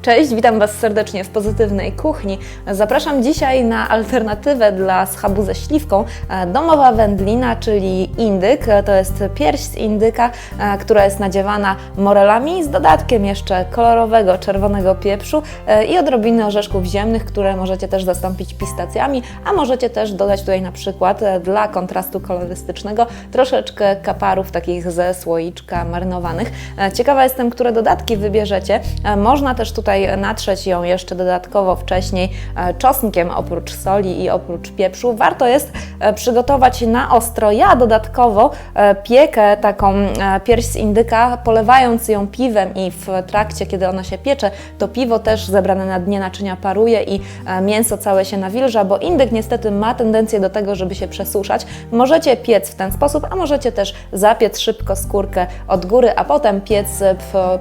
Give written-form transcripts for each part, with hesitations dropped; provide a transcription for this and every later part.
Cześć, witam Was serdecznie w Pozytywnej Kuchni. Zapraszam dzisiaj na alternatywę dla schabu ze śliwką. Domowa wędlina, czyli indyk. To jest pierś z indyka, która jest nadziewana morelami z dodatkiem jeszcze kolorowego czerwonego pieprzu i odrobiny orzeszków ziemnych, które możecie też zastąpić pistacjami, a możecie też dodać tutaj na przykład dla kontrastu kolorystycznego troszeczkę kaparów takich ze słoiczka marynowanych. Ciekawa jestem, które dodatki wybierzecie. Można też tutaj natrzeć ją jeszcze dodatkowo wcześniej czosnkiem oprócz soli i oprócz pieprzu. Warto jest przygotować na ostro. Ja dodatkowo piekę taką pierś z indyka, polewając ją piwem i w trakcie, kiedy ona się piecze, to piwo też zebrane na dnie naczynia paruje i mięso całe się nawilża, bo indyk niestety ma tendencję do tego, żeby się przesuszać. Możecie piec w ten sposób, a możecie też zapiec szybko skórkę od góry, a potem piec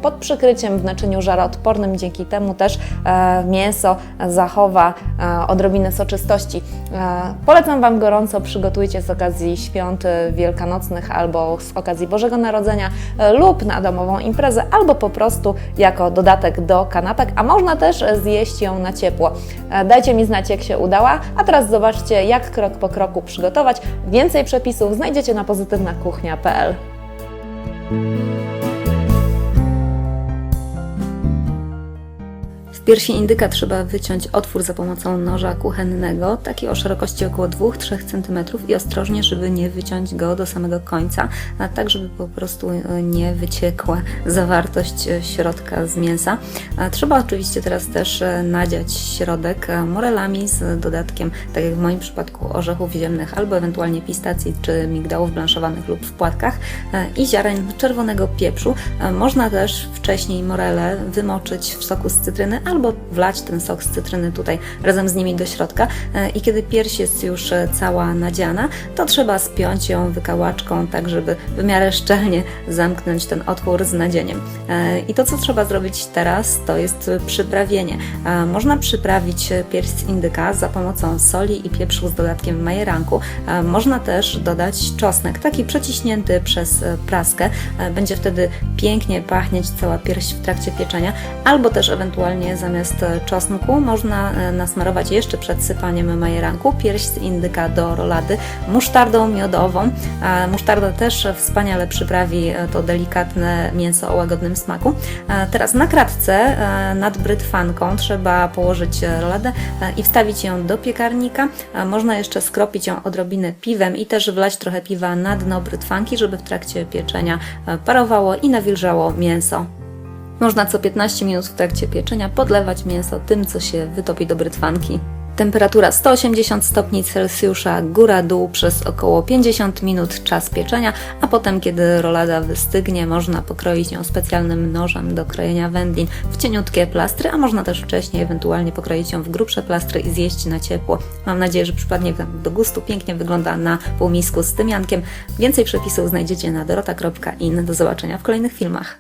pod przykryciem w naczyniu żaroodpornym. Dzięki temu też mięso zachowa odrobinę soczystości. Polecam Wam gorąco, przygotujcie z okazji świąt wielkanocnych albo z okazji Bożego Narodzenia lub na domową imprezę, albo po prostu jako dodatek do kanapek, a można też zjeść ją na ciepło. Dajcie mi znać, jak się udała, a teraz zobaczcie, jak krok po kroku przygotować. Więcej przepisów znajdziecie na pozytywnakuchnia.pl. W piersi indyka trzeba wyciąć otwór za pomocą noża kuchennego, taki o szerokości około 2-3 cm i ostrożnie, żeby nie wyciąć go do samego końca, a tak, żeby po prostu nie wyciekła zawartość środka z mięsa. Trzeba oczywiście teraz też nadziać środek morelami z dodatkiem, tak jak w moim przypadku, orzechów ziemnych albo ewentualnie pistacji czy migdałów blanszowanych lub w płatkach i ziaren czerwonego pieprzu. Można też wcześniej morele wymoczyć w soku z cytryny albo wlać ten sok z cytryny tutaj razem z nimi do środka i kiedy pierś jest już cała nadziana, to trzeba spiąć ją wykałaczką, tak żeby w miarę szczelnie zamknąć ten otwór z nadzieniem. I to, co trzeba zrobić teraz, to jest przyprawienie. Można przyprawić pierś z indyka za pomocą soli i pieprzu z dodatkiem majeranku. Można też dodać czosnek, taki przeciśnięty przez praskę. Będzie wtedy pięknie pachnieć cała pierś w trakcie pieczenia, albo też ewentualnie zamiast czosnku można nasmarować jeszcze przed sypaniem majeranku pierś z indyka do rolady musztardą miodową. Musztarda też wspaniale przyprawi to delikatne mięso o łagodnym smaku. Teraz na kratce nad brytwanką trzeba położyć roladę i wstawić ją do piekarnika. Można jeszcze skropić ją odrobinę piwem i też wlać trochę piwa na dno brytwanki, żeby w trakcie pieczenia parowało i nawilżało mięso. Można co 15 minut w trakcie pieczenia podlewać mięso tym, co się wytopi do brytwanki. Temperatura 180 stopni Celsjusza, góra-dół przez około 50 minut czas pieczenia, a potem, kiedy rolada wystygnie, można pokroić ją specjalnym nożem do krojenia wędlin w cieniutkie plastry, a można też wcześniej ewentualnie pokroić ją w grubsze plastry i zjeść na ciepło. Mam nadzieję, że przypadnie Wam do gustu. Pięknie wygląda na półmisku z tymiankiem. Więcej przepisów znajdziecie na dorota.in. Do zobaczenia w kolejnych filmach.